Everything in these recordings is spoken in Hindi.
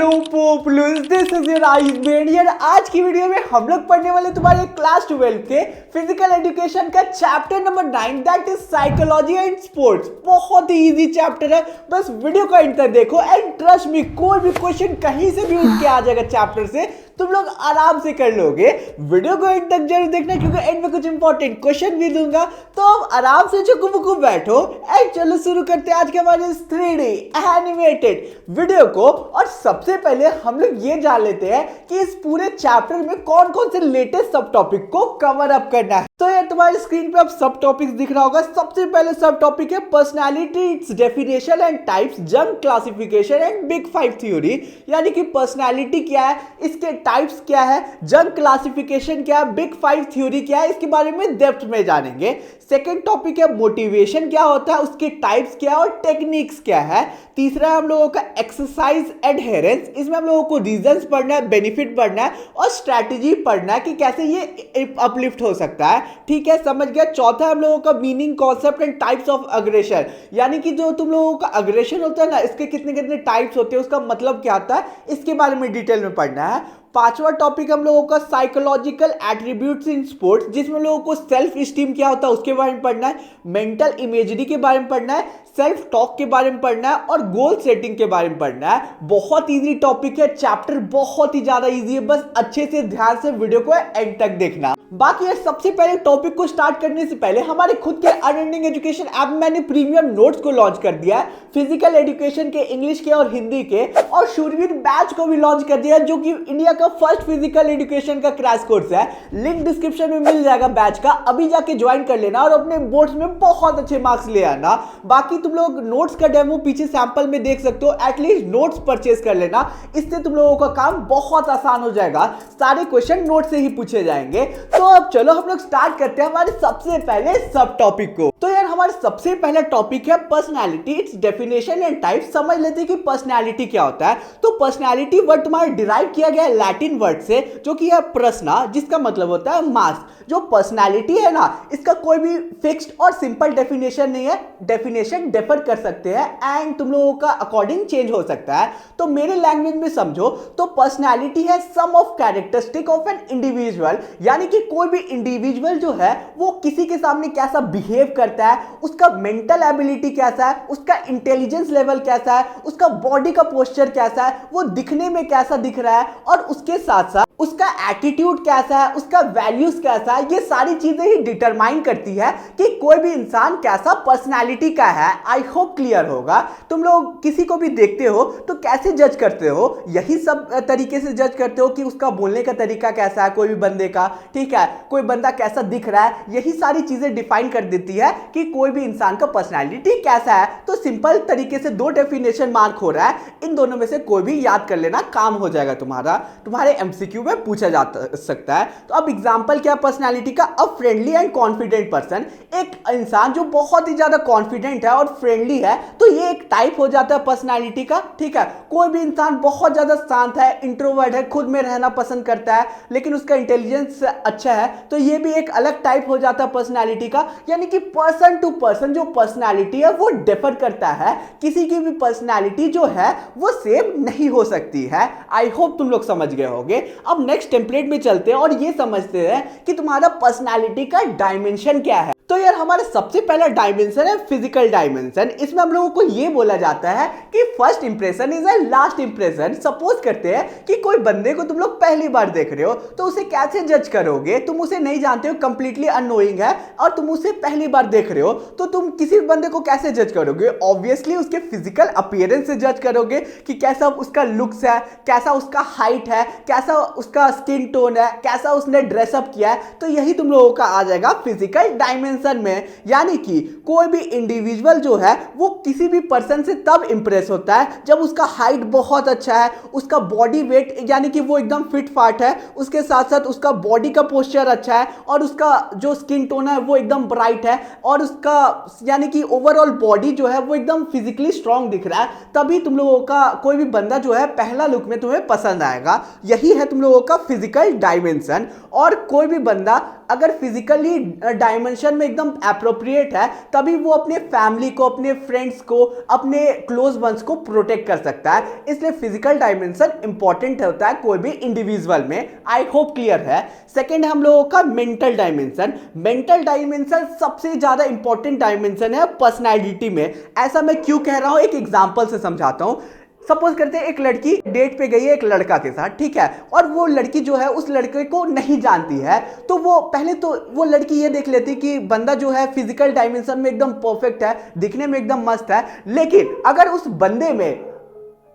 Hello populars, this is your आइस बेंडियर। आज की वीडियो में हम लोग पढ़ने वाले तुम्हारे क्लास 12 के फिजिकल एजुकेशन का chapter number 9 that is psychology and sports. बहुत ही इजी चैप्टर है, बस वीडियो का एंड तक देखो एंड ट्रस्ट मी, कोई भी क्वेश्चन कहीं से भी उठ के आ जाएगा चैप्टर से, तुम लोग आराम से कर लोगे। वीडियो को एंड तक जरूर देखना क्योंकि एंड में कुछ इंपॉर्टेंट क्वेश्चन भी दूंगा, तो अब आराम से चुकू बैठो एंड चलो शुरू करते हैं आज के हमारे 3D एनिमेटेड वीडियो को। और सबसे पहले हम लोग ये जान लेते हैं कि इस पूरे चैप्टर में कौन कौन से लेटेस्ट सब टॉपिक को कवर अप करना है। तो यार तुम्हारी स्क्रीन पे अब सब टॉपिक्स दिख रहा होगा। सबसे पहले सब टॉपिक है personality, its definition and types, Jung classification and big five theory. यानी कि पर्सनालिटी क्या है, इसके टाइप्स क्या है, जंग क्लासिफिकेशन क्या है, बिग फाइव थ्योरी क्या है, इसके बारे में डेप्थ में जानेंगे। सेकंड टॉपिक है मोटिवेशन क्या होता है, उसके टाइप्स क्या है और टेक्निक्स क्या है। तीसरा है हम लोगों का एक्सरसाइज एडहेरेंस, इसमें हम लोगों को रीजंस पढ़ना है, बेनिफिट पढ़ना है और स्ट्रैटेजी पढ़ना है कि कैसे ये अपलिफ्ट हो सकता है। ठीक है, समझ गया। चौथा है हम लोगों का meaning, concept and types of aggression, यानी कि जो तुम लोगों का अग्रेशन होता है ना, इसके कितने कितने टाइप्स होते हैं, उसका मतलब क्या आता है, इसके बारे में डिटेल में पढ़ना है। पांचवा टॉपिक हम लोगों का साइकोलॉजिकल एट्रीब्यूट्स इन स्पोर्ट्स, जिसमें लोगों को सेल्फ स्टीम क्या होता है उसके बारे में पढ़ना है, मेंटल इमेजरी के बारे में पढ़ना है, सेल्फ टॉक के बारे में पढ़ना है और गोल सेटिंग के बारे में पढ़ना है। बहुत इजी टॉपिक है, चैप्टर बहुत ही ज्यादा इजी है, बस अच्छे से ध्यान से वीडियो को एंड तक देखना। बाकी है सबसे पहले टॉपिक को स्टार्ट करने से पहले हमारे खुद के अनएंडिंग एजुकेशन ऐप में मैंने प्रीमियम नोट्स को लॉन्च कर दिया है, फिजिकल एजुकेशन के, इंग्लिश के और हिंदी के, और शूरवीर बैच को भी लॉन्च कर दिया है जो कि इंडिया का फर्स्ट फिजिकल एजुकेशन का क्रैश कोर्स है। लिंक डिस्क्रिप्शन में मिल जाएगा बैच का, अभी जाके ज्वाइन कर लेना और अपने बोर्ड्स में बहुत अच्छे मार्क्स ले आना। बाकी तुम लोग नोट्स का डेमो पीछे सैंपल में देख सकते हो, एटलीस्ट नोट्स परचेज कर लेना, इससे तुम लोगों का काम बहुत आसान हो जाएगा, सारे क्वेश्चन नोट से ही पूछे जाएंगे। तो अब चलो हम लोग स्टार्ट करते हैं हमारे सबसे पहले सब टॉपिक को। तो यार हमारा सबसे पहला टॉपिक है personality, its definition and type. समझ लेते हैं कि पर्सनालिटी क्या होता है। तो पर्सनालिटी वर्ड तुम्हारा डिराइव किया गया है लैटिन वर्ड से, जो कि है प्रश्ना, जिसका मतलब होता है मास। जो पर्सनालिटी है ना, इसका कोई भी फिक्स्ड और सिंपल डेफिनेशन नहीं है, डेफिनेशन डिफर कर सकते हैं एंड तुम लोगों का अकॉर्डिंग चेंज हो सकता है। तो मेरे लैंग्वेज में समझो तो पर्सनालिटी है sum of characteristic of an individual, यानी कि कोई भी इंडिविजुअल जो है वो किसी के सामने कैसा बिहेव करता है, उसका मेंटल एबिलिटी कैसा है, उसका इंटेलिजेंस लेवल कैसा है, उसका बॉडी का पोस्चर कैसा है, वो दिखने में कैसा दिख रहा है, और उसके साथ साथ उसका एटीट्यूड कैसा है, उसका वैल्यूज कैसा है, ये सारी चीजें ही डिटरमाइन करती है कि कोई भी इंसान कैसा पर्सनालिटी का है। आई होप क्लियर होगा। तुम लोग किसी को भी देखते हो तो कैसे जज करते हो, यही सब तरीके से जज करते हो कि उसका बोलने का तरीका कैसा है, कोई भी बंदे का, ठीक है, कोई बंदा कैसा दिख रहा है, यही सारी चीजें डिफाइन कर देती है कि कोई भी इंसान का पर्सनालिटी कैसा है। तो सिंपल तरीके से दो डेफिनेशन मार्क हो रहा है, इन दोनों में से कोई भी याद कर लेना, काम हो जाएगा तुम्हारा, तुम्हारे एमसीक्यू में पूछा जा सकता है। तो अब एग्जांपल क्या पर्सनालिटी का, a friendly and confident person, एक इंसान जो बहुत ही ज्यादा कॉन्फिडेंट है और फ्रेंडली है, तो ये एक टाइप हो जाता है पर्सनालिटी का। ठीक है, कोई भी इंसान बहुत ज्यादा शांत है, इंट्रोवर्ट है, खुद में रहना पसंद करता है, लेकिन उसका इंटेलिजेंस अच्छा है, तो ये भी एक अलग टाइप हो जाता है पर्सनालिटी का। यानी कि पर्सन टू पर्सन जो पर्सनालिटी है वो डिफर करता है, किसी की भी पर्सनालिटी जो है वो सेम नहीं हो सकती है। आई होप तुम लोग समझ गए होंगे। अब नेक्स्ट टेम्पलेट में चलते हैं और ये समझते हैं कि तुम्हारा पर्सनालिटी का डायमेंशन क्या है। तो यार हमारा सबसे पहला डायमेंशन है फिजिकल डायमेंशन। इसमें हम लोगों को ये बोला जाता है कि first impression is a last impression. Suppose करते हैं कि कोई बंदे को तुम लोग पहली बार देख रहे हो, तो उसे कैसे जज करोगे, तुम उसे नहीं जानते हो, कंप्लीटली अननोइंग है और तुम उसे पहली बार देख रहे हो, तो तुम किसी बंदे को कैसे जज करोगे, ऑब्वियसली उसके फिजिकल अपीयरेंस से जज करोगे कि कैसा उसका लुक्स है, कैसा उसका हाइट है, कैसा उसका स्किन टोन है, कैसा उसने ड्रेसअप किया है। तो यही तुम लोगों का आ जाएगा फिजिकल डायमेंशन में। यानी कि कोई भी इंडिविजुअल जो है वो किसी भी पर्सन से तब इंप्रेस होता है जब उसका हाइट बहुत अच्छा है, उसका बॉडी वेट यानी कि वो एकदम फिट फाट है, उसके साथ साथ उसका बॉडी का पोस्चर अच्छा है और उसका जो स्किन टोन है वो एकदम ब्राइट है, और उसका यानी कि ओवरऑल बॉडी जो है वो एकदम फिजिकली स्ट्रांग दिख रहा है, तभी तुम लोगों का कोई भी बंदा जो है पहला लुक में तुम्हें पसंद आएगा। यही है तुम लोगों का फिजिकल डायमेंशन। और कोई भी बंदा अगर फिजिकली डायमेंशन में एकदम अप्रोप्रिएट है तभी वो अपने फैमिली को, अपने फ्रेंड्स को, अपने क्लोज वंस को प्रोटेक्ट कर सकता है। इसलिए फिजिकल डायमेंशन इंपॉर्टेंट होता है कोई भी इंडिविजुअल में। आई होप क्लियर है। सेकेंड हम लोगों का मेंटल डायमेंशन। मेंटल डायमेंशन सबसे ज्यादा इंपॉर्टेंट डायमेंशन है पर्सनैलिटी में। ऐसा मैं क्यों कह रहा हूं, एक एग्जाम्पल से समझाता हूं। सपोज करते हैं एक लड़की डेट पे गई है एक लड़का के साथ, ठीक है, और वो लड़की जो है उस लड़के को नहीं जानती है, तो वो पहले तो वो लड़की ये देख लेती कि बंदा जो है फिजिकल डायमेंशन में एकदम परफेक्ट है, दिखने में एकदम मस्त है। लेकिन अगर उस बंदे में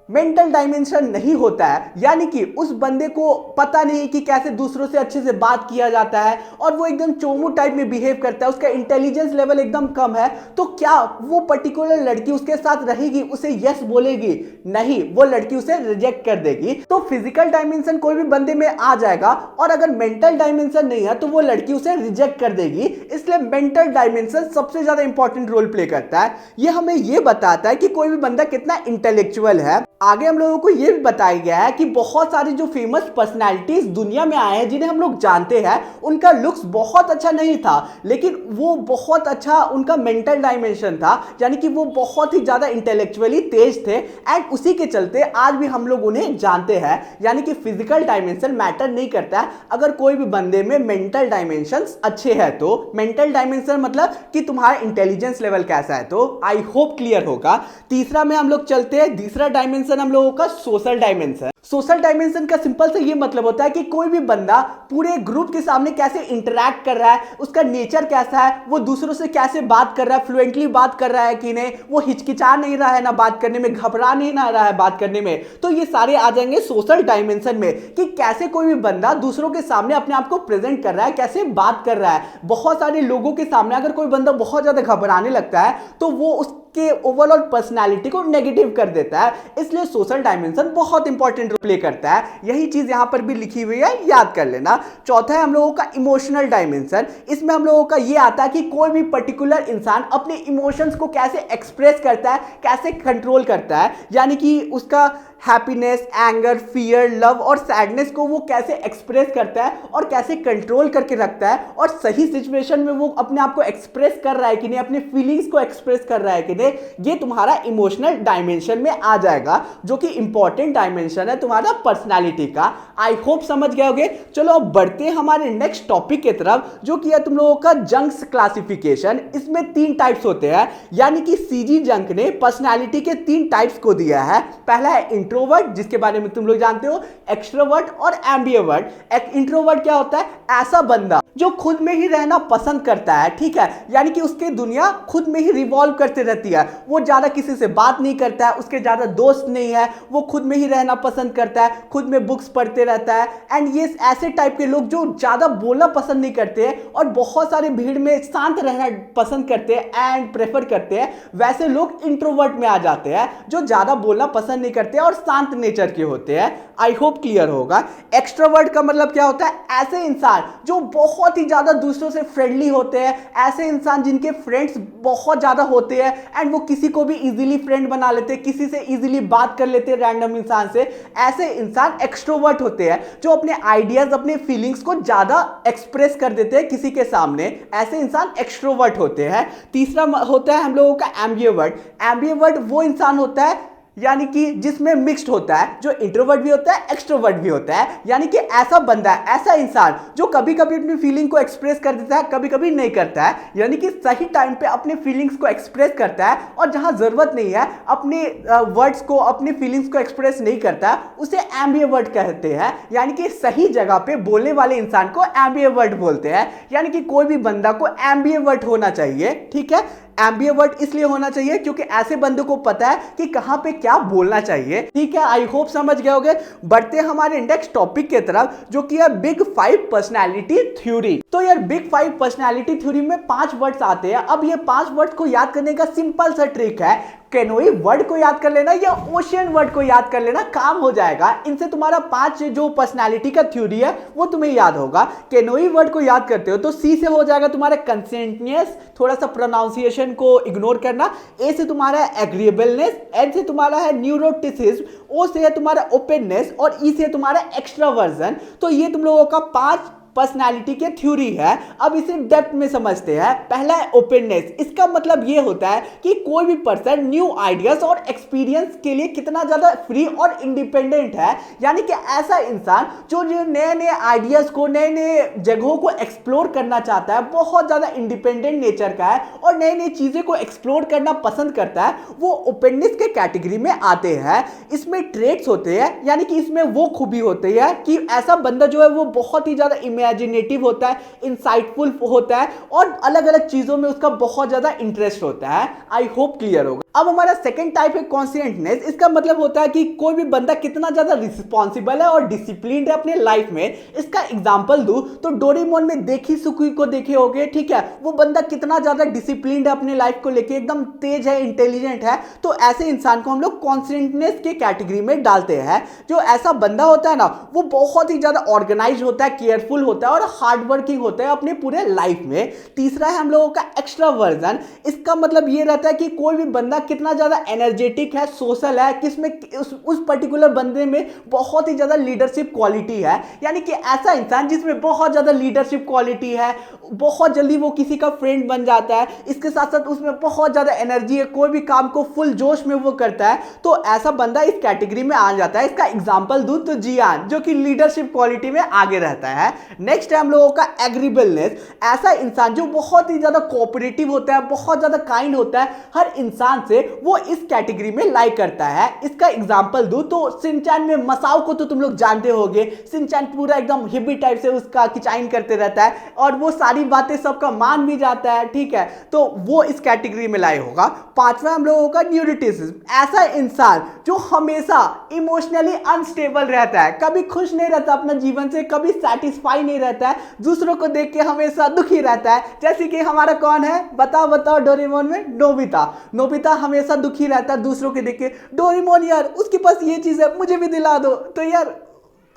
मेंटल डायमेंशन नहीं होता है, यानी कि उस बंदे को पता नहीं कि कैसे दूसरों से अच्छे से बात किया जाता है और वो एकदम चोमू टाइप में बिहेव करता है, उसका इंटेलिजेंस लेवल एकदम कम है, तो क्या वो पर्टिकुलर लड़की उसके साथ रहेगी, उसे यस बोलेगी? नहीं, वो लड़की उसे रिजेक्ट कर देगी। तो फिजिकल डायमेंशन कोई भी बंदे में आ जाएगा और अगर मेंटल डायमेंशन नहीं है तो वो लड़की उसे रिजेक्ट कर देगी। इसलिए मेंटल डायमेंशन सबसे ज्यादा इंपॉर्टेंट रोल प्ले करता है। ये हमें ये बताता है कि कोई भी बंदा कितना इंटेलेक्चुअल है। आगे हम लोगों को यह भी बताया गया है कि बहुत सारी जो फेमस पर्सनालिटीज दुनिया में आए हैं जिन्हें हम लोग जानते हैं, उनका लुक्स बहुत अच्छा नहीं था, लेकिन वो बहुत अच्छा उनका मेंटल डायमेंशन था, यानी कि वो बहुत ही ज्यादा इंटेलेक्चुअली तेज थे एंड उसी के चलते आज भी हम लोग उन्हें जानते हैं। यानी कि फिजिकल डायमेंशन मैटर नहीं करता है अगर कोई भी बंदे में मेंटल डायमेंशन अच्छे हैं तो। मेंटल डायमेंशन मतलब कि तुम्हारा इंटेलिजेंस लेवल कैसा है। तो आई होप क्लियर होगा। तीसरा में हम लोग चलते हैं। तीसरा डायमेंशन हम लोगों का सोशल डायमेंशन। सोशल डायमेंशन का सिंपल से ये मतलब होता है कि कोई भी बंदा पूरे ग्रुप के सामने कैसे इंटरैक्ट कर रहा है, उसका नेचर कैसा है, वो दूसरों से कैसे बात कर रहा है, फ्लुएंटली बात कर रहा है कि नहीं, वो हिचकिचा नहीं रहा है ना बात करने में, घबरा नहीं ना रहा है बात करने में। तो ये सारे आ जाएंगे सोशल डायमेंशन में कि कैसे कोई भी बंदा दूसरों के सामने अपने आप को प्रेजेंट कर रहा है, कैसे बात कर रहा है। बहुत सारे लोगों के सामने अगर कोई बंदा बहुत ज्यादा घबराने लगता है तो वो उसके ओवरऑल पर्सनालिटी को नेगेटिव कर देता है। इसलिए सोशल डायमेंशन बहुत इंपॉर्टेंट रोल प्ले करता है। यही चीज यहां पर भी लिखी हुई है, याद कर लेना। चौथा है हम लोगों का इमोशनल डायमेंशन। इसमें हम लोगों का ये आता है कि कोई भी पर्टिकुलर इंसान अपने इमोशंस को कैसे एक्सप्रेस करता है, कैसे कंट्रोल करता है, यानी कि उसका हैप्पीनेस, एंगर, फियर, लव और सैडनेस को वो कैसे एक्सप्रेस करता है और कैसे कंट्रोल करके रखता है, और सही सिचुएशन में वो अपने आप को एक्सप्रेस कर रहा है कि नहीं, अपने फीलिंग्स को एक्सप्रेस कर रहा है कि नहीं, ये तुम्हारा इमोशनल डायमेंशन में आ जाएगा, जो कि इंपॉर्टेंट डायमेंशन है तुम्हारा पर्सनालिटी का। आई होप समझ गए होगे। चलो अब बढ़ते हैं हमारे नेक्स्ट टॉपिक की तरफ, जो कि है तुम लोगों का जंक्स क्लासिफिकेशन। इसमें 3 टाइप्स होते हैं, यानी कि सीजी जंक ने पर्सनालिटी के 3 टाइप्स को दिया है। पहला है इंट्रोवर्ट, जिसके बारे में तुम लोग जानते हो, एक्सट्रोवर्ट और एम्बिवर्ट। एक इंट्रोवर्ट क्या होता है? ऐसा बंदा जो खुद में ही रहना पसंद करता है, ठीक है, यानी कि उसकी दुनिया खुद में ही रिवॉल्व करती रहती है, वो ज्यादा किसी से बात नहीं करता है, उसके ज्यादा दोस्त नहीं है, वो खुद में ही रहना पसंद करता है, खुद में बुक्स पढ़ते रहता है। एंड ये ऐसे टाइप के लोग जो ज्यादा बोलना पसंद नहीं करते हैं और बहुत सारे भीड़ में शांत रहना पसंद करते हैं एंड प्रेफर करते हैं, वैसे लोग इंट्रोवर्ट में आ जाते हैं, जो ज्यादा बोलना पसंद नहीं करते और शांत नेचर के होते हैं। आई होप क्लियर होगा। एक्सट्रोवर्ट का मतलब क्या होता है? ऐसे इंसान जो बहुत ही ज्यादा दूसरों से फ्रेंडली होते हैं, ऐसे इंसान जिनके फ्रेंड्स बहुत ज्यादा होते हैं एंड वो किसी को भी इजीली फ्रेंड बना लेते हैं, किसी से इजीली बात कर लेते हैं रैंडम इंसान से। ऐसे इंसान एक्सट्रोवर्ट होते हैं जो अपने आइडियाज, अपने फीलिंग्स को ज्यादा एक्सप्रेस कर देते हैं किसी के सामने। ऐसे इंसान एक्सट्रोवर्ट होते हैं। तीसरा होता है हम लोगों का एम्बिवर्ट। एम्बिवर्ट वो इंसान होता है यानी कि जिसमें मिक्स्ड होता है, जो इंट्रोवर्ट भी होता है, एक्सट्रोवर्ट भी होता है, यानी कि ऐसा बंदा है, ऐसा इंसान जो कभी कभी अपनी फीलिंग को एक्सप्रेस कर देता है, कभी कभी नहीं करता है, यानी कि सही टाइम पे अपने फीलिंग्स को एक्सप्रेस करता है और जहां जरूरत नहीं है अपने वर्ड्स को, अपनी फीलिंग्स को एक्सप्रेस नहीं करता, उसे एम्बिवर्ट कहते हैं। यानी कि सही जगह पे बोलने वाले इंसान को एम्बिवर्ट बोलते हैं। यानी कि कोई भी बंदा को एम्बिवर्ट होना चाहिए, ठीक है। एम्बिवर्ट इसलिए होना चाहिए क्योंकि ऐसे बंदे को पता है कि कहां पे क्या बोलना चाहिए, ठीक है। आई होप समझ गए होगे। बढ़ते हैं हमारे नेक्स्ट टॉपिक की तरफ, जो कि है बिग 5 पर्सनालिटी थ्योरी। तो यार बिग 5 पर्सनालिटी थ्योरी में 5 वर्ड्स आते हैं। अब ये 5 वर्ड्स को याद करने का सिंपल सा ट्रिक है, कैनोई वर्ड को याद कर लेना या ओशियन वर्ड को याद कर लेना, काम हो जाएगा। इनसे तुम्हारा 5 जो पर्सनालिटी का थ्योरी है वो तुम्हें याद होगा। कैनोई वर्ड को याद करते हो तो सी से हो जाएगा तुम्हारा कंसेंटनेस, थोड़ा सा प्रोनाउंसिएशन को इग्नोर करना। ए से तुम्हारा एग्रीएबलनेस, एन से तुम्हारा है न्यूरोटिसिज्म, ओ से है तुम्हारा ओपननेस और ई से है तुम्हारा एक्स्ट्रावर्जन। तो ये तुम लोगों का 5 पर्सनालिटी के थ्योरी है। अब इसे डेप्थ में समझते हैं। पहला है ओपननेस। इसका मतलब ये होता है कि कोई भी पर्सन न्यू आइडियाज और एक्सपीरियंस के लिए कितना ज्यादा फ्री और इंडिपेंडेंट है, यानी कि ऐसा इंसान जो नए नए आइडियाज को, नए नए जगहों को एक्सप्लोर करना चाहता है, बहुत ज्यादा इंडिपेंडेंट नेचर का है और नई नई चीजें को एक्सप्लोर करना पसंद करता है, वो ओपननेस के कैटेगरी में आते हैं। इसमें ट्रेट्स होते हैं, यानी कि इसमें वो खूबी होती है कि ऐसा बंदा जो है वो बहुत ही ज्यादा इमेजिनेटिव होता है, इंसाइटफुल होता है और अलग अलग चीजों में उसका बहुत ज्यादा इंटरेस्ट होता है। आई होप क्लियर होगा। अब हमारा सेकंड टाइप है कॉन्सियसनेस। इसका मतलब होता है कि कोई भी बंदा कितना ज्यादा रिस्पॉन्सिबल है और डिसिप्लिन्ड है अपने लाइफ में। इसका एग्जांपल दूं तो डोरेमोन में देखी सुखी को देखे होगे, ठीक है, वो बंदा कितना ज्यादा डिसिप्लिन्ड है अपने लाइफ को लेके, एकदम तेज है, इंटेलिजेंट है। तो ऐसे इंसान को हम लोग कॉन्सियसनेस के कैटेगरी में डालते हैं। जो ऐसा बंदा होता है ना, वो बहुत ही ज्यादा ऑर्गेनाइज होता है, केयरफुल होता है और हार्ड वर्किंग होता है अपने पूरे लाइफ में। तीसरा है हम लोगों का एक्स्ट्रावर्जन। इसका मतलब ये रहता है कि कोई भी बंदा कितना ज्यादा एनर्जेटिक है, सोशल है, किसमें उस पर्टिकुलर बंदे में बहुत ही ज्यादा लीडरशिप क्वालिटी है, यानी कि ऐसा इंसान जिसमें बहुत ज्यादा लीडरशिप क्वालिटी है, बहुत जल्दी वो किसी का फ्रेंड बन जाता है, इसके साथ साथ उसमें बहुत ज्यादा एनर्जी है, कोई भी काम को फुल जोश में वो करता है, तो ऐसा बंदा इस कैटेगरी में आ जाता है। इसका एग्जांपल दूं तो जियान, जो कि लीडरशिप क्वालिटी में आगे रहता है। नेक्स्ट है हम लोगों का एग्रीबलनेस। ऐसा इंसान जो बहुत ही ज्यादा कोऑपरेटिव होता है, बहुत ज्यादा काइंड होता है हर इंसान से, वो इस कैटेगरी में लाइक करता है। इसका एग्जांपल दूं तो शिनचैन में मसाओ को तो तुम लोग जानते होंगे। शिनचैन पूरा एकदम हिब्बी टाइप से उसका किचाइन करते रहता है और वो सारी बातें सबका मान भी जाता है, ठीक है, तो वो इस कैटेगरी में लाई होगा। पांचवा हम लोगों का न्यूरोटिसिज्म। ऐसा इंसान जो हमेशा इमोशनली अनस्टेबल रहता है, कभी खुश नहीं रहता अपना जीवन से, कभी सेटिस्फाई नहीं रहता है, दूसरों को देख के हमेशा दुखी रहता है। जैसे कि हमारा कौन है, बताओ बताओ, डोरेमोन में नोबिता। नोबिता हमेशा दुखी रहता है दूसरों के देख के, डोरेमोन यार उसके पास ये चीज है, मुझे भी दिला दो। तो यार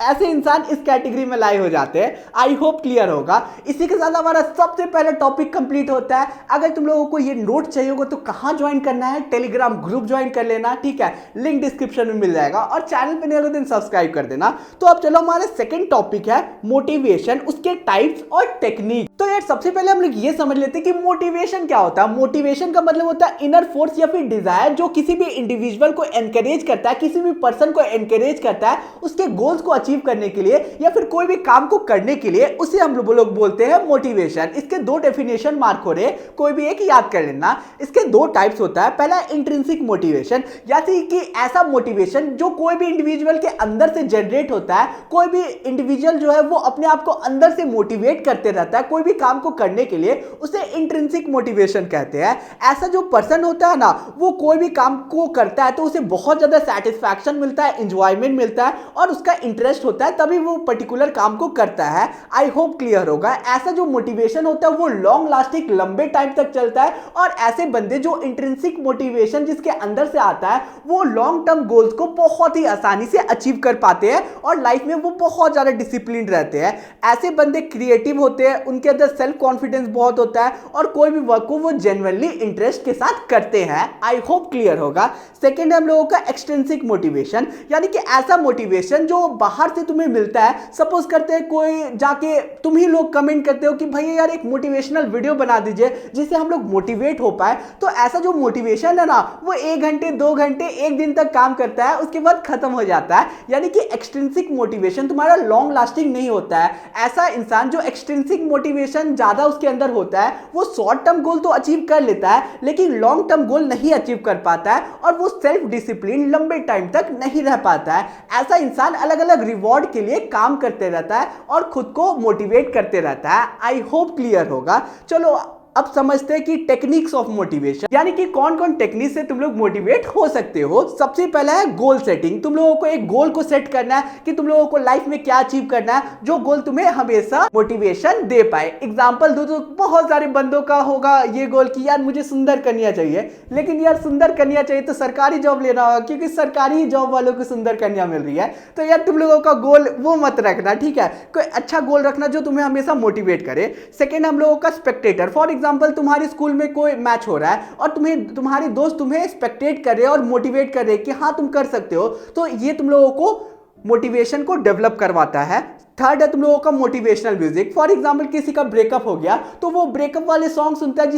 ऐसे इंसान इस कैटेगरी में लाए हो जाते हैं। आई होप क्लियर होगा। इसी के साथ हमारा सबसे पहला टॉपिक कंप्लीट होता है। अगर तुम लोगों को ये नोट चाहिए होगा तो कहां ज्वाइन करना है, टेलीग्राम ग्रुप ज्वाइन कर लेना, ठीक है, लिंक डिस्क्रिप्शन में मिल जाएगा और चैनल पे नए हो तो सब्सक्राइब कर देना। तो अब चलो हमारा सेकंड टॉपिक है मोटिवेशन, उसके टाइप्स और टेक्निक। तो यार सबसे पहले हम लोग ये समझ लेते हैं कि मोटिवेशन क्या होता है। मोटिवेशन का मतलब होता है इनर फोर्स या फिर डिजायर जो किसी भी इंडिविजुअल को एनकरेज करता है, किसी भी पर्सन को एनकरेज करता है उसके गोल्स को अचीव करने के लिए या फिर कोई भी काम को करने के लिए, उसे हम लोग बोलते हैं मोटिवेशन। इसके दो डेफिनेशन मार्क हो रहे, कोई भी एक याद कर लेना। इसके दो टाइप्स होता है। पहला इंट्रिंसिक मोटिवेशन, यानी कि ऐसा मोटिवेशन जो कोई भी इंडिविजुअल के अंदर से जनरेट होता है। कोई भी इंडिविजुअल जो है वो अपने आप को अंदर से मोटिवेट करते रहता है कोई भी काम को करने के लिए, उसे इंट्रिंसिक मोटिवेशन कहते हैं। ऐसा जो पर्सन होता है ना, वो कोई भी काम को करता है तो उसे बहुत ज्यादा सेटिस्फैक्शन मिलता है, एंजॉयमेंट मिलता है और उसका इंटरेस्ट होता है, तभी वो पर्टिकुलर काम को करता है। आई होप क्लियर होगा। ऐसा जो मोटिवेशन होता है वो लॉन्ग लास्टिंग, लंबे टाइम तक चलता है और ऐसे बंदे जो इंट्रिंसिक मोटिवेशन जिसके अंदर से आता है वो लॉन्ग टर्म गोल्स को बहुत ही आसानी से अचीव कर पाते हैं और लाइफ में वो बहुत ज्यादा डिसिप्लिन रहते हैं। ऐसे बंदे क्रिएटिव होते हैं, उनके अंदर सेल्फ कॉन्फिडेंस बहुत होता है और कोई भी वर्क को वो जेन्युइनली इंटरेस्ट के साथ करते हैं। आई होप क्लियर होगा। सेकेंड है हम लोगों का एक्सट्रिंसिक मोटिवेशन, यानी कि ऐसा मोटिवेशन जो बाहर से तुम्हें मिलता है। सपोज करते हैं कोई जाके, तुम ही लोग कमेंट करते हो कि भैया यार एक मोटिवेशनल वीडियो बना दीजिए जिससे हम लोग मोटिवेट हो पाए, तो ऐसा जो मोटिवेशन है ना वो 1 घंटे 2 घंटे 1 दिन तक काम करता है, उसके बाद खत्म हो जाता है। यानी कि एक्सट्रिंसिक मोटिवेशन तुम्हारा लॉन्ग लास्टिंग नहीं होता है। ऐसा इंसान जो एक्सट्रिंसिक मोटिवेशन ज्यादा उसके अंदर होता है वो शॉर्ट टर्म गोल तो अचीव कर लेता है लेकिन लॉन्ग टर्म गोल नहीं अचीव कर पाता है और वो सेल्फ डिसिप्लिन लंबे टाइम तक नहीं रह पाता है। ऐसा इंसान अलग अलग रिवॉर्ड के लिए काम करते रहता है और खुद को मोटिवेट करते रहता है। आई होप क्लियर होगा। चलो अब समझते हैं कि टेक्निक्स ऑफ मोटिवेशन, यानी कि कौन कौन टेक्निक से तुम लोग मोटिवेट हो सकते हो। सबसे पहला है गोल सेटिंग। तुम लोगों को एक गोल को सेट करना है कि तुम लोगों को लाइफ में क्या अचीव करना है, जो गोल तुम्हें हमेशा मोटिवेशन दे पाए। एग्जांपल दो तो बहुत सारे बंदों का होगा ये गोल कि यार मुझे सुंदर कन्या चाहिए, लेकिन यार सुंदर कन्या चाहिए तो सरकारी जॉब लेना होगा क्योंकि सरकारी जॉब वालों को सुंदर कन्या मिल रही है। तो यार तुम लोगों का गोल वो मत रखना, ठीक है, कोई अच्छा गोल रखना जो तुम्हें हमेशा मोटिवेट करे। सेकेंड हम लोगों का स्पेक्टेटर। फॉर एग्जांपल तुम्हारी स्कूल में कोई मैच हो रहा है और तुम्हारे दोस्त तुम्हें स्पेक्टेट कर रहे हैं और मोटिवेट कर रहे हैं कि हाँ तुम कर सकते हो, तो ये तुम लोगों को मोटिवेशन को डेवलप करवाता है। थर्ड है तुम लोगों का मोटिवेशनल म्यूजिक। फॉर एग्जांपल किसी का ब्रेकअप हो गया तो वो ब्रेकअप वाले सॉन्ग सुनता है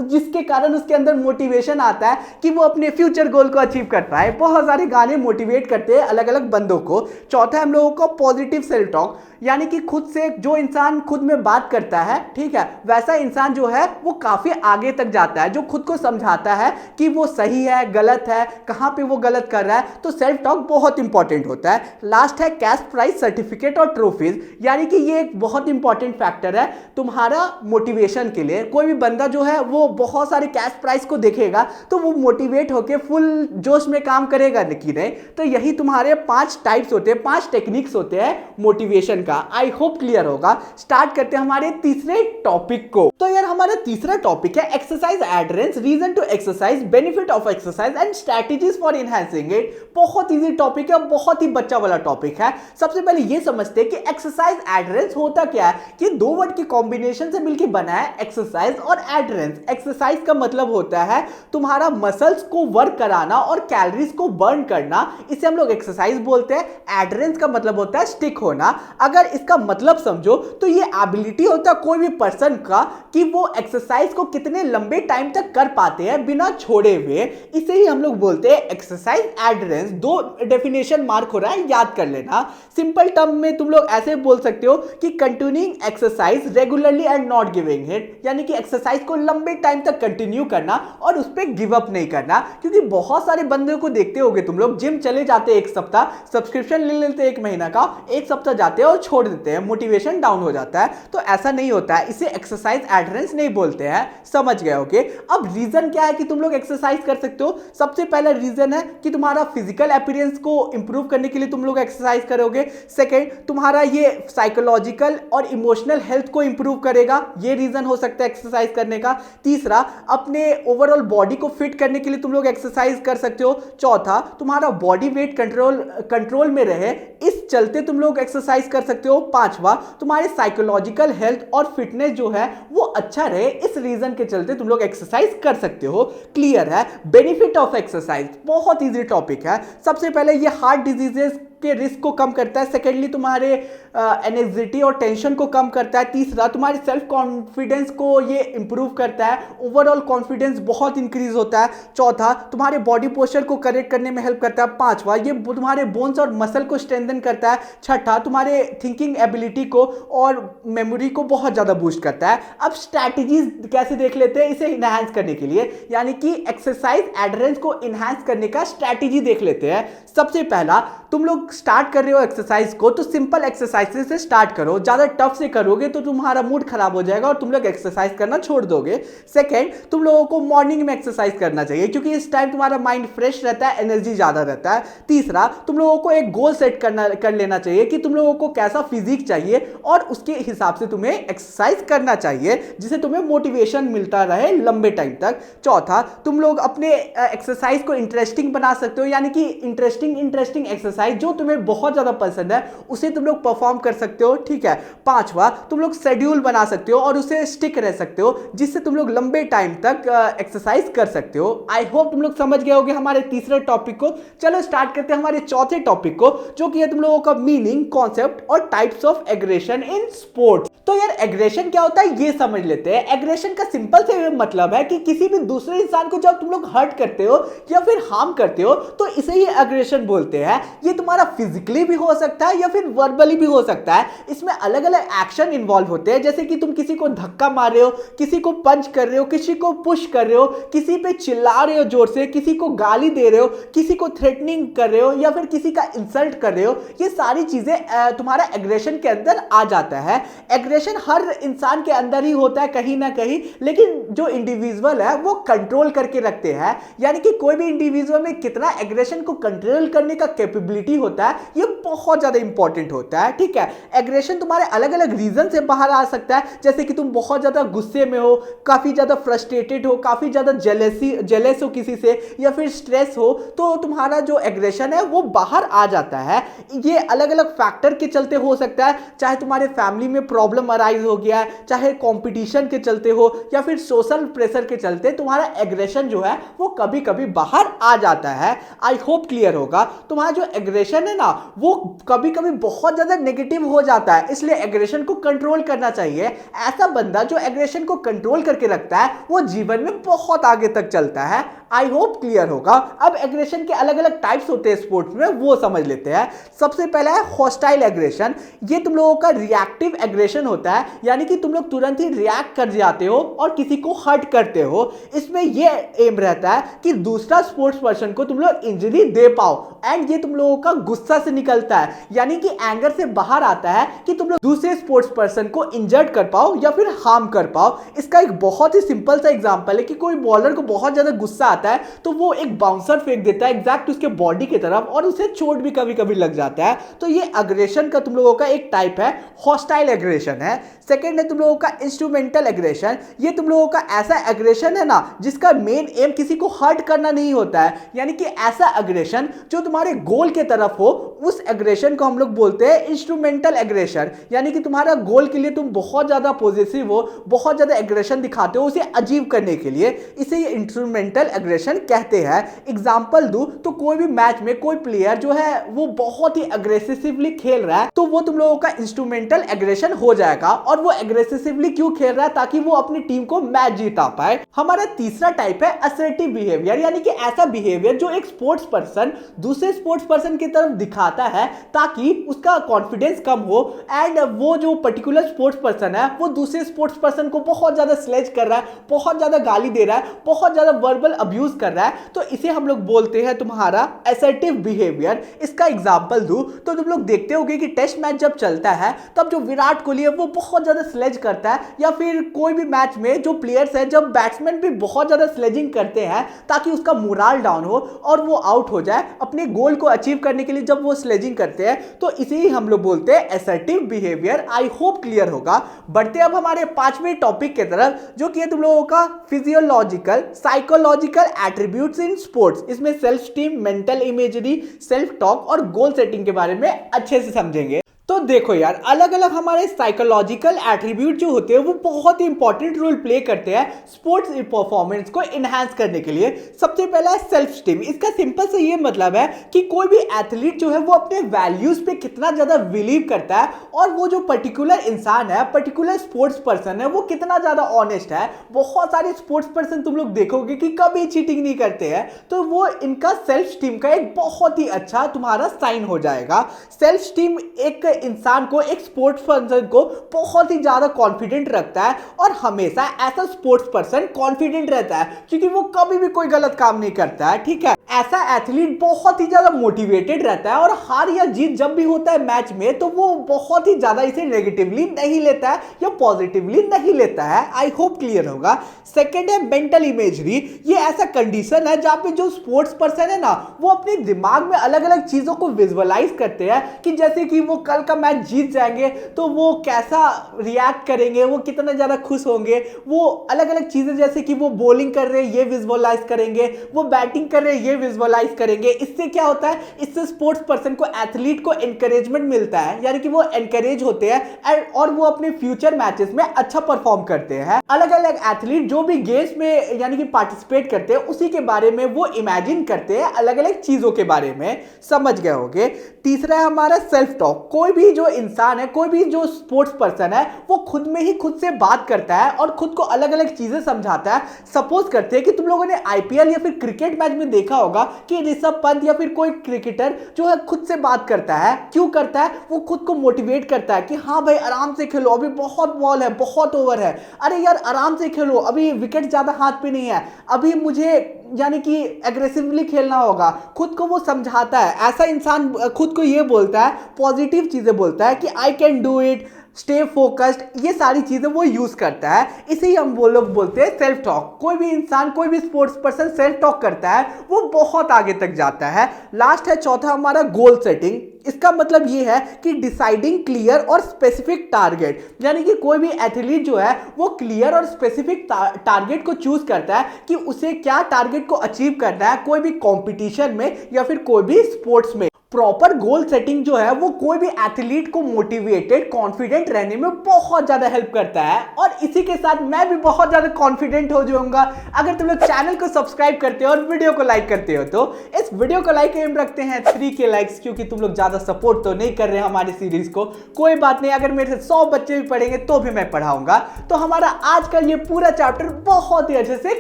जिसके कारण उसके अंदर मोटिवेशन आता है कि वो अपने फ्यूचर गोल को अचीव कर पाए। बहुत सारे गाने मोटिवेट करते हैं अलग अलग बंदों को। चौथा है हम लोगों को पॉजिटिव सेल्फ टॉक, यानी कि खुद से जो इंसान खुद में बात करता है, ठीक है, वैसा इंसान जो है वो काफी आगे तक जाता है, जो खुद को समझाता है कि वो सही है गलत है, कहां पे वो गलत कर रहा है। तो सेल्फ टॉक बहुत इंपॉर्टेंट होता है। लास्ट है कैश प्राइज सर्टिफिकेट और ट्रॉफीज, यानी कि ये एक बहुत इंपॉर्टेंट फैक्टर है तुम्हारा मोटिवेशन के लिए। कोई भी बंदा जो है वो बहुत सारे कैश प्राइज को देखेगा तो वो मोटिवेट होकर फुल जोश में काम करेगा कि नहीं। तो यही तुम्हारे 5 टाइप्स होते हैं, 5 टेक्निक्स होते हैं मोटिवेशन का। आई होप क्लियर होगा। स्टार्ट करते हैं हमारे तीसरे टॉपिक को। तो यार हमारा तीसरा टॉपिक है exercise adherence, reason to exercise, benefit of exercise and strategies for enhancing it. बहुत इजी टॉपिक है, बहुत ही बच्चा वाला टॉपिक है। सबसे पहले ये समझते हैं कि एक्सरसाइज एडरेंस होता क्या है, कि 2 वर्ड के कॉम्बिनेशन से मिलकर बना है एक्सरसाइज और एडरेंस। एक्सरसाइज का मतलब होता है तुम्हारा मसल्स को वर्क कराना और कैलोरीज को बर्न करना, इसे हम लोग एक्सरसाइज बोलते हैं। एडरेंस का मतलब होता है स्टिक होना। अगर इसका मतलब समझो तो ये एबिलिटी होता है कोई भी पर्सन का कि वो एक्सरसाइज को कितने लंबे टाइम तक कर पाते हैं बिना छोड़े हुए। इसे ही हम लोग बोलते हैं एक्सरसाइज एडरेंस। 2 डेफिनेशन मार्क हो रहा है, याद कर लेना। सिंपल टर्म में तुम लोग ऐसे बोल सकते हो कि continuing exercise regularly and not giving it, यानी कि एक्सरसाइज को लंबे टाइम तक कंटिन्यू करना और उस पर गिव अप नहीं करना। क्योंकि बहुत सारे बंदों को देखते होगे तुम लोग, जिम चले जाते 1 सप्ताह, सब्सक्रिप्शन ले लेते 1 महीना का, 1 सप्ताह जाते हैं और छोड़ देते हैं, मोटिवेशन डाउन हो जाता है। तो ऐसा नहीं होता है, इसे एक्सरसाइज एडरेंस नहीं बोलते हैं। समझ गए होगे। अब रीजन क्या है कि तुम लोग एक्सरसाइज कर सकते हो। सबसे पहला रीजन है कि तुम्हारा फिजिकल अपीयरेंस को इंप्रूव करने के लिए तुम लोग एक्सरसाइज करोगे। सेकंड, तुम्हारा ये साइकोलॉजिकल और इमोशनल हेल्थ को इंप्रूव करेगा, ये रीजन हो सकता है एक्सरसाइज करने का। तीसरा, अपने ओवरऑल बॉडी को फिट करने के लिए तुम लोग एक्सरसाइज कर सकते हो। चौथा, तुम्हारा बॉडी वेट कंट्रोल में रहे, इस चलते तुम लोग एक्सरसाइज कर सकते हो। पांचवा, तुम्हारे साइकोलॉजिकल हेल्थ और फिटनेस जो है वो अच्छा रहे, इस रीजन के चलते तुम लोग एक्सरसाइज कर सकते हो। क्लियर है। बेनिफिट ऑफ एक्सरसाइज बहुत इजी टॉपिक है। सबसे पहले ये हार्ट डिजीजेस के रिस्क को कम करता है। सेकेंडली, तुम्हारे एंजाइटी और टेंशन को कम करता है। तीसरा, तुम्हारे सेल्फ कॉन्फिडेंस को ये इंप्रूव करता है, ओवरऑल कॉन्फिडेंस बहुत इंक्रीज होता है। चौथा, तुम्हारे बॉडी पोस्चर को करेक्ट करने में हेल्प करता है। पांचवा, ये तुम्हारे बोन्स और मसल को स्ट्रेंथन करता है। छठा, तुम्हारे थिंकिंग एबिलिटी को और मेमोरी को बहुत ज्यादा बूस्ट करता है। अब स्ट्रैटेजीज कैसे देख लेते हैं इसे इनहांस करने के लिए, यानी कि एक्सरसाइज एडरेंस को इनहांस करने का स्ट्रैटेजी देख लेते हैं। सबसे पहला, तुम लोग स्टार्ट कर रहे हो एक्सरसाइज को तो सिंपल एक्सरसाइज से स्टार्ट करो। ज्यादा टफ से करोगे तो तुम्हारा मूड खराब हो जाएगा और तुम लोग एक्सरसाइज करना छोड़ दोगे। सेकंड, तुम लोगों को मॉर्निंग में एक्सरसाइज करना चाहिए क्योंकि इस टाइम तुम्हारा माइंड फ्रेश रहता है, एनर्जी ज्यादा रहता है। तीसरा, तुम लोगों को एक गोल सेट कर लेना चाहिए कि तुम लोगों को कैसा फिजिक चाहिए और उसके हिसाब से तुम्हें एक्सरसाइज करना चाहिए जिससे तुम्हें मोटिवेशन मिलता रहे लंबे टाइम तक। चौथा, तुम लोग अपने एक्सरसाइज को इंटरेस्टिंग बना सकते हो, यानी कि इंटरेस्टिंग एक्सरसाइज जो तुम्हें बहुत ज्यादा पसंद है उसे तुम लोग परफॉर्म कर सकते हो। ठीक है। पांचवा, तुम लोग शेड्यूल बना सकते हो और उसे स्टिक रह सकते हो जिससे तुम लोग लंबे टाइम तक एक्सरसाइज कर सकते हो। आई होप तुम लोग समझ गए होगे हमारे तीसरे टॉपिक को। चलो स्टार्ट करते हैं हमारे चौथे टॉपिक को, जो कि है तुम लोगों का मीनिंग, कॉन्सेप्ट और types of aggression in sports. तो यार एग्रेशन क्या होता है ये समझ लेते हैं। एग्रेशन का सिंपल से मतलब है कि किसी भी दूसरे इंसान को जब तुम लोग हर्ट करते हो या फिर हार्म करते हो तो इसे ही एग्रेशन बोलते हैं। ये तुम्हारा फिजिकली भी हो सकता है या फिर वर्बली भी हो सकता है। इसमें अलग अलग एक्शन इन्वॉल्व होते हैं, जैसे कि तुम किसी को धक्का मार रहे हो, किसी को पंच कर रहे हो, किसी को पुश कर रहे हो, किसी पे चिल्ला रहे हो जोर से, किसी को गाली दे रहे हो, किसी को थ्रेटनिंग कर रहे हो या फिर किसी का इंसल्ट कर रहे हो। ये सारी चीजें तुम्हारा एग्रेशन के अंदर आ जाता है। एग्रेशन हर इंसान के अंदर ही होता है कहीं ना कहीं, लेकिन जो इंडिविजुअल है वो कंट्रोल करके रखते हैं, यानी कि कोई भी इंडिविजुअल में कितना एग्रेशन को कंट्रोल करने का कैपेबिलिटी होता है ये बहुत ज्यादा इंपॉर्टेंट होता है। ठीक है। एग्रेशन तुम्हारे अलग अलग रीजन से बाहर आ सकता है, जैसे कि तुम बहुत ज्यादा गुस्से में हो, काफी ज्यादा फ्रस्ट्रेटेड हो, काफी ज्यादा जेलस हो किसी से, या फिर स्ट्रेस हो, तो तुम्हारा जो एग्रेशन है वो बाहर आ जाता है। ये अलग अलग फैक्टर के चलते हो सकता है, चाहे तुम्हारे फैमिली में प्रॉब्लम अराइज हो गया है, चाहे कंपटीशन के चलते हो या फिर सोशल प्रेशर के चलते तुम्हारा एग्रेशन जो है वो कभी कभी बाहर आ जाता है। आई होप क्लियर होगा। तुम्हारा जो एग्रेशन है ना वो वो कभी कभी बहुत ज्यादा नेगेटिव हो जाता है, इसलिए एग्रेशन को कंट्रोल करना चाहिए। ऐसा बंदा जो एग्रेशन को कंट्रोल करके रखता है वो जीवन में बहुत आगे तक चलता है। आई होप क्लियर होगा। अब एग्रेशन के अलग अलग टाइप्स होते हैं स्पोर्ट्स में, वो समझ लेते हैं। सबसे पहला है हॉस्टाइल एग्रेशन। ये तुम लोगों का रिएक्टिव एग्रेशन होता है, यानी कि तुम लोग तुरंत ही रिएक्ट कर जाते हो और किसी को हर्ट करते हो। इसमें ये एम रहता है कि दूसरा स्पोर्ट्स पर्सन को तुम लोग इंजरी दे पाओ, एंड ये तुम लोगों का गुस्सा से निकलता है, यानी कि एंगर से बाहर आता है कि तुम लोग दूसरे स्पोर्ट्स पर्सन को इंजर्ड कर पाओ या फिर हार्म कर पाओ। इसका एक बहुत ही सिंपल सा एग्जांपल है कि कोई बॉलर को बहुत ज्यादा गुस्सा आता है तो वो एक बाउंसर फेंक देता है एग्जैक्ट उसके बॉडी की तरफ और उसे चोट भी कभी कभी लग जाता है। तो ये एग्रेशन का तुम लोगों का एक टाइप है, हॉस्टाइल एग्रेशन है। सेकेंड है तुम लोगों का इंस्ट्रूमेंटल एग्रेशन। ये तुम लोगों का ऐसा एग्रेशन है ना जिसका मेन एम किसी को हर्ट करना नहीं होता है, यानी कि ऐसा एग्रेशन जो तुम्हारे गोल के तरफ हो, उस एग्रेशन को हम लोग बोलते हैं इंस्ट्रूमेंटल एग्रेशन। यानी कि तुम्हारा गोल के लिए तुम बहुत ज्यादा पॉजिटिव हो, बहुत ज्यादा एग्रेशन दिखाते हो उसे अचीव करने के लिए, इसे ये इंस्ट्रूमेंटल एग्रेशन कहते हैं। एग्जांपल दूं तो कोई भी मैच में कोई प्लेयर जो है वो बहुत ही अग्रेसिवली खेल रहा है तो वो तुम लोगों का इंस्ट्रूमेंटल एग्रेशन हो जाएगा। और वो अग्रेसिवली क्यों खेल रहा है? ताकि वो अपनी टीम को मैच जीता पाए। हमारा तीसरा टाइप है असर्टिव बिहेवियर, यानी कि ऐसा बिहेवियर जो एक स्पोर्ट्स पर्सन दूसरे स्पोर्ट्स पर्सन की तरफ दिखाता है ताकि उसका कॉन्फिडेंस कम हो, एंड वो जो पर्टिकुलर स्पोर्ट्स पर्सन है वो दूसरे स्पोर्ट्स पर्सन को बहुत ज्यादा स्लेज कर रहा है, बहुत ज्यादा गाली दे रहा है, बहुत ज्यादा वर्बल अब्यूज कर रहा है, तो इसे हम लोग बोलते हैं तुम्हारा असर्टिव बिहेवियर। इसका एग्जांपल दूं तो तुम लोग देखते होगे कि टेस्ट मैच जब चलता है तब जो विराट कोहली है वो बहुत ज्यादा स्लेज करता है, या फिर कोई भी मैच में जो प्लेयर्स है जब बैट्समैन भी बहुत ज्यादा स्लेजिंग करते हैं ताकि उसका मोरल डाउन हो और वो आउट हो जाए अपने गोल को अचीव करने के लिए, जब वो स्लेजिंग करते हैं तो इसे ही हम लोग बोलते हैं assertive behaviour. I hope clear होगा। बढ़ते अब हमारे पांचवें टॉपिक की तरफ, जो कि है तुम लोगों का physiological psychological attributes in sports. इसमें self esteem, mental imagery, self talk और गोल सेटिंग के बारे में अच्छे से समझेंगे। तो देखो यार, अलग अलग हमारे साइकोलॉजिकल एट्रीब्यूट जो होते हैं वो बहुत ही इंपॉर्टेंट रोल प्ले करते हैं स्पोर्ट्स परफॉर्मेंस को इनहांस करने के लिए। सबसे पहला है सेल्फ स्टीम। इसका सिंपल से ये मतलब है कि कोई भी एथलीट जो है वो अपने वैल्यूज पे कितना ज्यादा बिलीव करता है, और वो जो पर्टिकुलर इंसान है, पर्टिकुलर स्पोर्ट्स पर्सन है, वो कितना ज्यादा ऑनेस्ट है। बहुत सारे स्पोर्ट्स पर्सन तुम लोग देखोगे कि कभी चीटिंग नहीं करते हैं, तो वो इनका सेल्फ स्टीम का एक बहुत ही अच्छा तुम्हारा साइन हो जाएगा। सेल्फ स्टीम एक इंसान को, एक स्पोर्ट्स पर्सन को बहुत ही ज्यादा कॉन्फिडेंट रखता है, और हमेशा ऐसा स्पोर्ट्स पर्सन कॉन्फिडेंट रहता है क्योंकि वो कभी भी कोई गलत काम नहीं करता है, ठीक है। ऐसा एथलीट बहुत ही ज्यादा मोटिवेटेड रहता है, और हार या जीत जब भी होता है मैच में तो वो बहुत ही ज्यादा इसे नेगेटिवली नहीं लेता है या पॉजिटिवली नहीं लेता है। आई होप क्लियर होगा। सेकेंड है मेंटल इमेजरी। ये ऐसा कंडीशन है जहां पे जो स्पोर्ट्स पर्सन है ना वो अपने दिमाग में अलग अलग चीजों को विजुअलाइज करते हैं, कि जैसे कि वो कल का मैच जीत जाएंगे तो वो कैसा रिएक्ट करेंगे, वो कितना ज्यादा खुश होंगे। वो अलग अलग चीजें जैसे कि वो बॉलिंग कर रहे हैं ये विजुअलाइज करेंगे, वो बैटिंग कर रहे हैं ये विजुअलाइज करेंगे। इससे क्या होता है, इससे स्पोर्ट्स पर्सन को, एथलीट को एनकरेजमेंट मिलता है, यानी कि वो एनकरेज होते हैं और वो अपने फ्यूचर मैचेस में अच्छा परफॉर्म करते हैं। अलग अलग एथलीट जो भी गेम्स में यानी कि पार्टिसिपेट करते हैं उसी के बारे में वो इमेजिन करते हैं, अलग अलग चीजों के बारे में। समझ गए होंगे। तीसरा है हमारा सेल्फ टॉक। कोई भी जो इंसान है, कोई भी जो स्पोर्ट्स पर्सन है, वो खुद में ही खुद से बात करता है और खुद को अलग अलग चीजें समझाता है। सपोज करते हैं कि तुम लोगों ने आईपीएल या फिर क्रिकेट मैच में देखा होगा कि ऋषभ पंत या फिर कोई क्रिकेटर जो है खुद से बात करता है। क्यों करता है? वो खुद को मोटिवेट करता है कि हाँ भाई आराम से खेलो, अभी बहुत बॉल है, बहुत ओवर है, अरे यार आराम से खेलो, अभी विकेट ज्यादा हाथ पे नहीं है, अभी मुझे यानी कि एग्रेसिवली खेलना होगा। खुद को वो समझाता है। ऐसा इंसान खुद को ये बोलता है, पॉजिटिव चीजें बोलता है कि I can do it, stay focused, ये सारी चीजें वो यूज करता है। इसे ही हम वो लोग बोलते हैं सेल्फ टॉक। कोई भी इंसान, कोई भी स्पोर्ट्स पर्सन सेल्फ टॉक करता है वो बहुत आगे तक जाता है। लास्ट है चौथा हमारा गोल सेटिंग। इसका मतलब ये है कि डिसाइडिंग क्लियर और स्पेसिफिक टारगेट, यानी कि कोई भी एथलीट जो है वो क्लियर और स्पेसिफिक टारगेट को चूज करता है कि उसे क्या टारगेट को अचीव करना है, कोई भी कंपटीशन में या फिर कोई भी स्पोर्ट्स में। प्रॉपर गोल सेटिंग जो है वो कोई भी एथलीट को मोटिवेटेड कॉन्फिडेंट रहने में बहुत ज्यादा हेल्प करता है। और इसी के साथ मैं भी बहुत ज्यादा कॉन्फिडेंट हो जाऊंगा अगर तुम लोग चैनल को सब्सक्राइब करते हो और वीडियो को लाइक करते हो। तो इस वीडियो को लाइक एम रखते हैं 3K लाइक्स, क्योंकि तुम लोग ज्यादा सपोर्ट तो नहीं कर रहे हमारी सीरीज को। कोई बात नहीं, अगर मेरे से 100 बच्चे भी पढ़ेंगे तो भी मैं पढ़ाऊंगा। तो हमारा आज का ये पूरा चैप्टर बहुत ही अच्छे से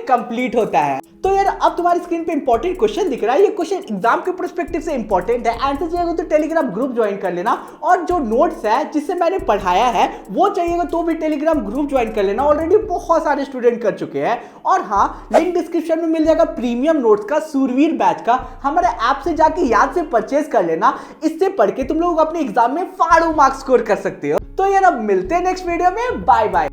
कंप्लीट होता है। तो यार अब तुम्हारी स्क्रीन पे इंपॉर्टेंट क्वेश्चन दिख रहा है। ये क्वेश्चन एग्जाम के पर्सपेक्टिव से इंपॉर्टेंट है। आंसर चाहिएगा तो टेलीग्राम ग्रुप ज्वाइन कर लेना, और जो नोट्स है जिससे मैंने पढ़ाया है वो चाहिएगा तो भी टेलीग्राम ग्रुप ज्वाइन कर लेना। ऑलरेडी बहुत सारे स्टूडेंट कर चुके हैं। और हाँ, लिंक डिस्क्रिप्शन में मिल जाएगा प्रीमियम नोट्स का, सूरवीर बैच का। हमारे ऐप से जाके याद से परचेज कर लेना। इससे पढ़ के तुम लोग अपने एग्जाम में फाड़ू मार्क्स स्कोर कर सकते हो। तो यार अब मिलते हैं नेक्स्ट वीडियो में। Bye bye.